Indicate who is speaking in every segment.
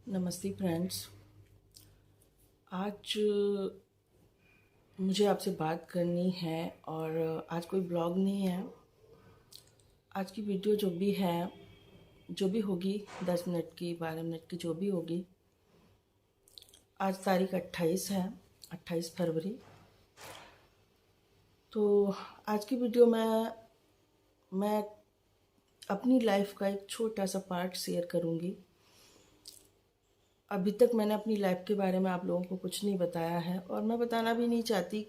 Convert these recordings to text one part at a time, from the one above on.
Speaker 1: नमस्ते फ्रेंड्स। आज मुझे आपसे बात करनी है और आज कोई ब्लॉग नहीं है। आज की वीडियो जो भी है, जो भी होगी, 10 मिनट की 12 मिनट की जो भी होगी। आज तारीख 28 है, 28 फरवरी। तो आज की वीडियो में मैं अपनी लाइफ का एक छोटा सा पार्ट शेयर करूँगी। अभी तक मैंने अपनी लाइफ के बारे में आप लोगों को कुछ नहीं बताया है और मैं बताना भी नहीं चाहती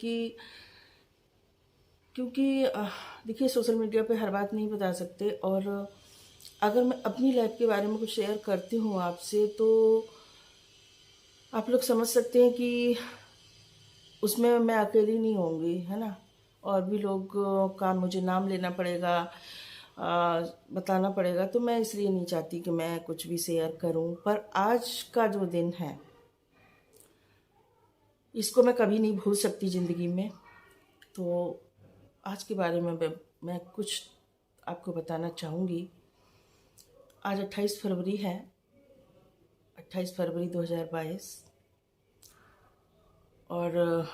Speaker 1: क्योंकि देखिए, सोशल मीडिया पे हर बात नहीं बता सकते। और अगर मैं अपनी लाइफ के बारे में कुछ शेयर करती हूँ आपसे, तो आप लोग समझ सकते हैं कि उसमें मैं अकेली नहीं होंगी, है ना। और भी लोग का मुझे नाम लेना पड़ेगा, बताना पड़ेगा। तो मैं इसलिए नहीं चाहती कि मैं कुछ भी शेयर करूं। पर आज का जो दिन है, इसको मैं कभी नहीं भूल सकती ज़िंदगी में। तो आज के बारे में मैं कुछ आपको बताना चाहूँगी। आज 28 फरवरी है, 28 फरवरी 2022। और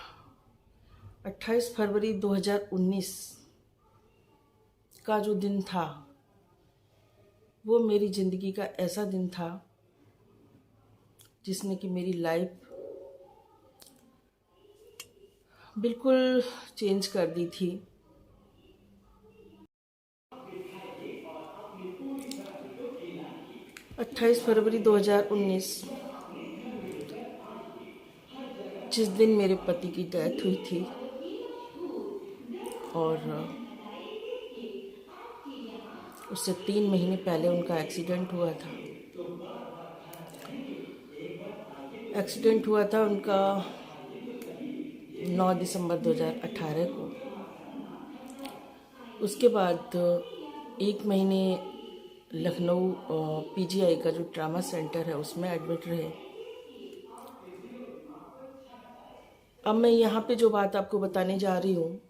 Speaker 1: 28 फरवरी 2019 का जो दिन था, वो मेरी ज़िंदगी का ऐसा दिन था जिसने कि मेरी लाइफ बिल्कुल चेंज कर दी थी। 28 फरवरी 2019, जिस दिन मेरे पति की डेथ हुई थी। और उससे 3 महीने पहले उनका एक्सीडेंट हुआ था। एक्सीडेंट हुआ था उनका 9 दिसंबर 2018 को। उसके बाद 1 महीने लखनऊ पीजीआई का जो ट्रामा सेंटर है उसमें एडमिट रहे। अब मैं यहाँ पे जो बात आपको बताने जा रही हूँ,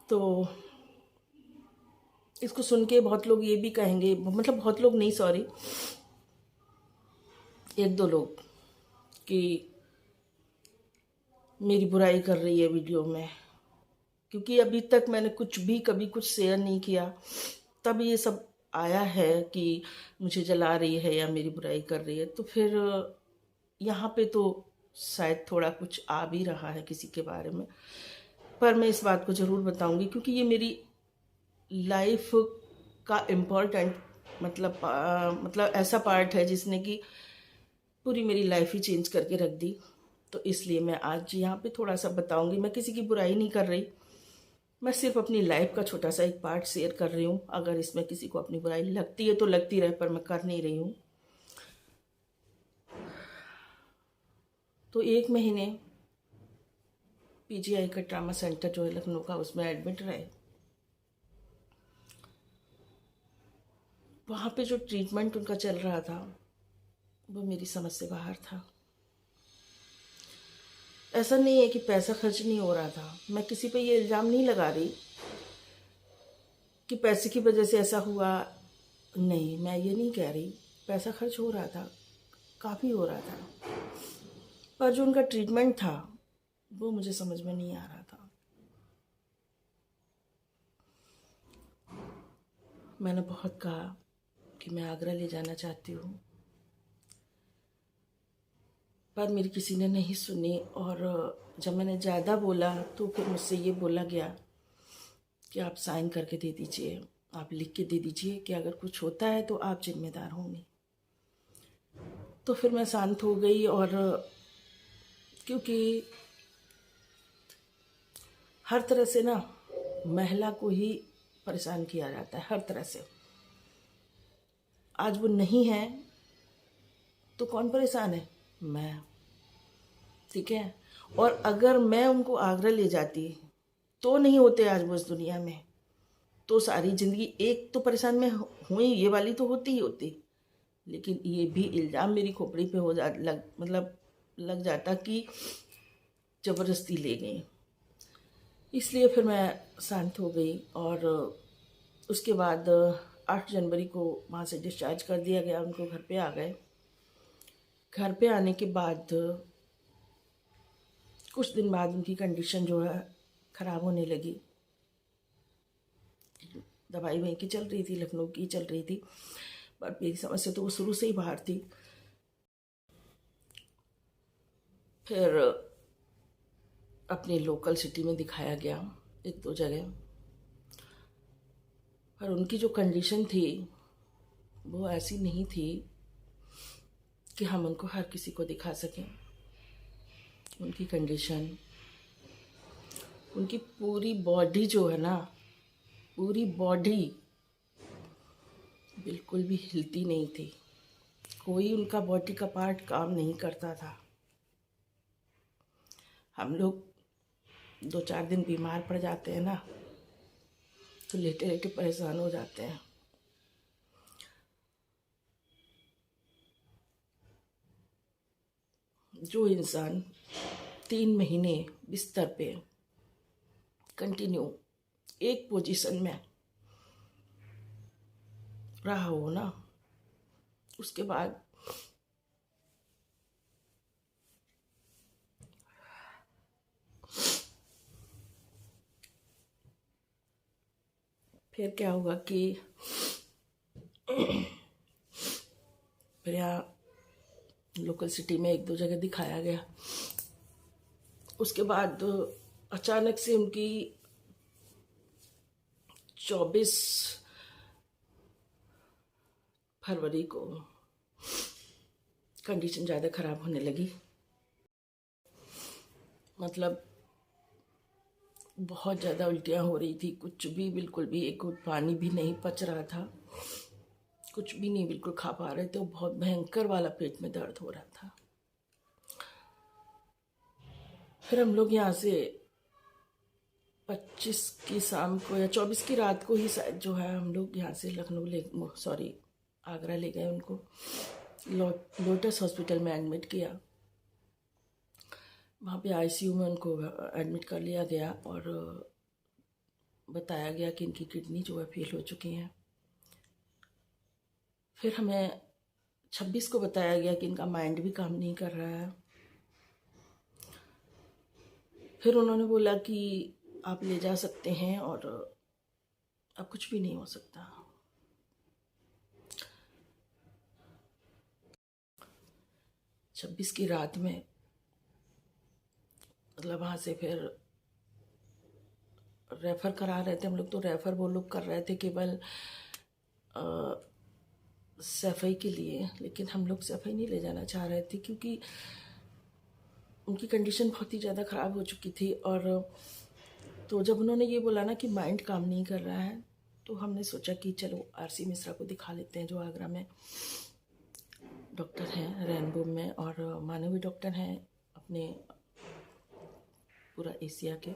Speaker 1: तो इसको सुन के बहुत लोग ये भी कहेंगे, मतलब बहुत लोग नहीं, सॉरी, एक दो लोग, कि मेरी बुराई कर रही है वीडियो में, क्योंकि अभी तक मैंने कुछ भी कभी कुछ शेयर नहीं किया। तब ये सब आया है कि मुझे जला रही है या मेरी बुराई कर रही है। तो फिर यहाँ पे तो शायद थोड़ा कुछ आ भी रहा है किसी के बारे में। पर मैं इस बात को ज़रूर बताऊंगी, क्योंकि ये मेरी लाइफ का इम्पोर्टेंट, मतलब ऐसा पार्ट है जिसने कि पूरी मेरी लाइफ ही चेंज करके रख दी। तो इसलिए मैं आज यहाँ पे थोड़ा सा बताऊंगी। मैं किसी की बुराई नहीं कर रही, मैं सिर्फ अपनी लाइफ का छोटा सा एक पार्ट शेयर कर रही हूँ। अगर इसमें किसी को अपनी बुराई लगती है तो लगती रहे, पर मैं कर नहीं रही हूँ। तो 1 महीने पीजीआई का ट्रामा सेंटर जो है लखनऊ का, उसमें एडमिट रहे। वहाँ पे जो ट्रीटमेंट उनका चल रहा था वो मेरी समझ से बाहर था। ऐसा नहीं है कि पैसा खर्च नहीं हो रहा था। मैं किसी पे ये इल्ज़ाम नहीं लगा रही कि पैसे की वजह से ऐसा हुआ। नहीं, मैं ये नहीं कह रही। पैसा खर्च हो रहा था, काफ़ी हो रहा था, पर जो उनका ट्रीटमेंट था वो मुझे समझ में नहीं आ रहा था। मैंने बहुत कहा कि मैं आगरा ले जाना चाहती हूँ, पर मेरी किसी ने नहीं सुनी। और जब मैंने ज़्यादा बोला तो फिर मुझसे ये बोला गया कि आप साइन करके दे दीजिए, आप लिख के दे दीजिए कि अगर कुछ होता है तो आप जिम्मेदार होंगे। तो फिर मैं शांत हो गई। और क्योंकि हर तरह से ना महिला को ही परेशान किया जाता है, हर तरह से। आज वो नहीं है तो कौन परेशान है? मैं। ठीक है। और अगर मैं उनको आगरा ले जाती तो नहीं होते आज वो इस दुनिया में, तो सारी ज़िंदगी एक तो परेशान में हुई, ये वाली तो होती ही होती। लेकिन ये भी इल्ज़ाम मेरी खोपड़ी पे हो जा लग जाता कि ज़बरदस्ती ले गई। इसलिए फिर मैं शांत हो गई। और उसके बाद 8 जनवरी को वहाँ से डिस्चार्ज कर दिया गया, उनको घर पे आ गए। घर पे आने के बाद कुछ दिन बाद उनकी कंडीशन जो है ख़राब होने लगी। दवाई वहीं की चल रही थी, लखनऊ की चल रही थी, पर मेरी समस्या तो वो शुरू से ही बाहर थी। फिर अपने लोकल सिटी में दिखाया गया 1-2 जगह, पर उनकी जो कंडीशन थी वो ऐसी नहीं थी कि हम उनको हर किसी को दिखा सकें। उनकी कंडीशन, उनकी पूरी बॉडी जो है ना, पूरी बॉडी बिल्कुल भी हिलती नहीं थी। कोई उनका बॉडी का पार्ट काम नहीं करता था। हम लोग 2-4 दिन बीमार पड़ जाते हैं ना, तो लेटे लेटे परेशान हो जाते हैं। जो इंसान 3 महीने बिस्तर पे कंटिन्यू एक पोजीशन में रहा हो ना, उसके बाद फिर क्या हुआ कि फिर यहाँ लोकल सिटी में 1-2 जगह दिखाया गया। उसके बाद अचानक से उनकी 24 फरवरी को कंडीशन ज़्यादा ख़राब होने लगी। मतलब बहुत ज़्यादा उल्टियाँ हो रही थी, कुछ भी, बिल्कुल भी एक घूंट पानी भी नहीं पच रहा था, कुछ भी नहीं बिल्कुल खा पा रहे थे। बहुत भयंकर वाला पेट में दर्द हो रहा था। फिर हम लोग यहाँ से 25 की शाम को या 24 की रात को ही शायद जो है हम लोग यहाँ से आगरा ले गए उनको। लोटस हॉस्पिटल में एडमिट किया। वहाँ पे आईसीयू में उनको एडमिट कर लिया गया और बताया गया कि इनकी किडनी जो है फेल हो चुकी हैं। फिर हमें 26 को बताया गया कि इनका माइंड भी काम नहीं कर रहा है। फिर उन्होंने बोला कि आप ले जा सकते हैं और अब कुछ भी नहीं हो सकता। 26 की रात में मतलब वहाँ से फिर रेफ़र करा रहे थे हम लोग। तो रेफ़र वो लोग कर रहे थे केवल सफाई के लिए, लेकिन हम लोग सफाई नहीं ले जाना चाह रहे थे क्योंकि उनकी कंडीशन बहुत ही ज़्यादा ख़राब हो चुकी थी। और तो जब उन्होंने ये बोला ना कि माइंड काम नहीं कर रहा है, तो हमने सोचा कि चलो आरसी मिश्रा को दिखा लेते हैं, जो आगरा में डॉक्टर हैं, रेनबो में, और मानवी डॉक्टर हैं अपने पूरा एशिया के।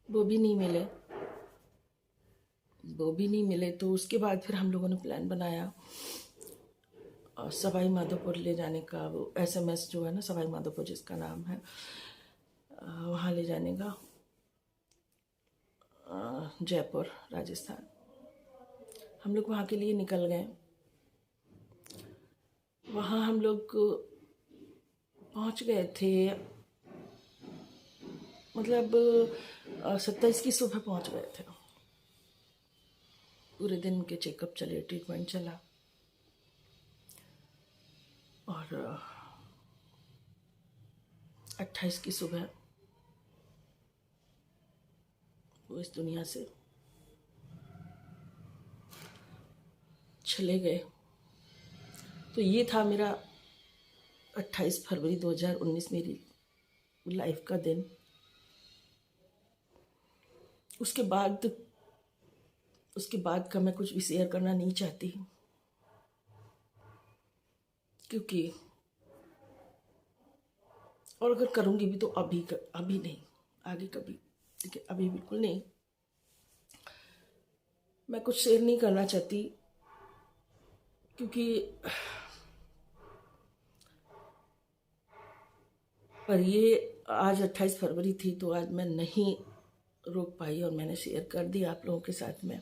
Speaker 1: वो भी नहीं मिले। तो उसके बाद फिर हम लोगों ने प्लान बनाया सवाई माधोपुर ले जाने का। वो SMS जो है ना, सवाई माधोपुर जिसका नाम है, वहाँ ले जाने का, जयपुर राजस्थान। हम लोग वहाँ के लिए निकल गए। वहाँ हम लोग पहुँच गए थे, मतलब 27 की सुबह पहुँच गए थे। पूरे दिन के चेकअप चले, ट्रीटमेंट चला, और 28 की सुबह वो इस दुनिया से चले गए। तो ये था मेरा 28 फरवरी 2019 मेरी लाइफ का दिन। उसके बाद का मैं कुछ भी शेयर करना नहीं चाहती, क्योंकि और अगर करूँगी भी तो अभी नहीं, आगे कभी, ठीक है, अभी बिल्कुल नहीं। मैं कुछ शेयर नहीं करना चाहती क्योंकि पर ये आज 28 फरवरी थी तो आज मैं नहीं रोक पाई और मैंने शेयर कर दिया आप लोगों के साथ में।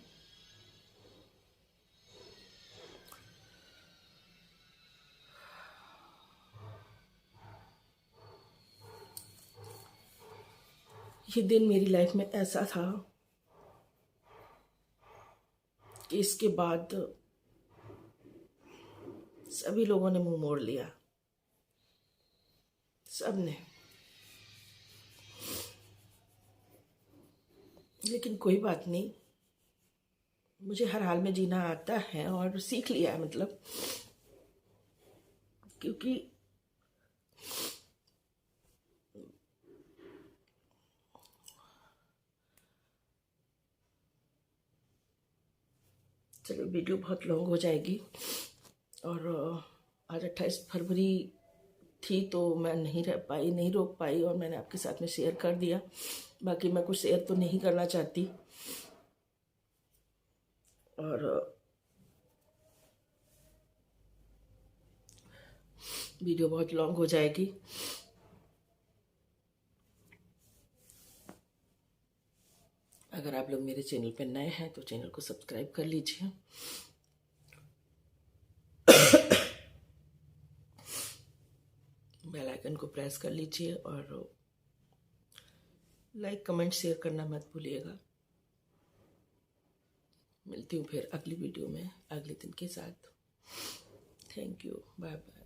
Speaker 1: ये दिन मेरी लाइफ में ऐसा था कि इसके बाद सभी लोगों ने मुंह मोड़ लिया, सब ने। लेकिन कोई बात नहीं, मुझे हर हाल में जीना आता है और सीख लिया है, मतलब क्योंकि चलो वीडियो बहुत लॉन्ग हो जाएगी। और आज 28 फरवरी थी तो मैं नहीं रह पाई, नहीं रोक पाई और मैंने आपके साथ में शेयर कर दिया। बाकी मैं कुछ शेयर तो नहीं करना चाहती और वीडियो बहुत लॉन्ग हो जाएगी। अगर आप लोग मेरे चैनल पर नए हैं तो चैनल को सब्सक्राइब कर लीजिए। बेल आइकन को प्रेस कर लीजिए और लाइक कमेंट शेयर करना मत भूलिएगा। मिलती हूँ फिर अगली वीडियो में अगले दिन के साथ। Thank you, bye bye.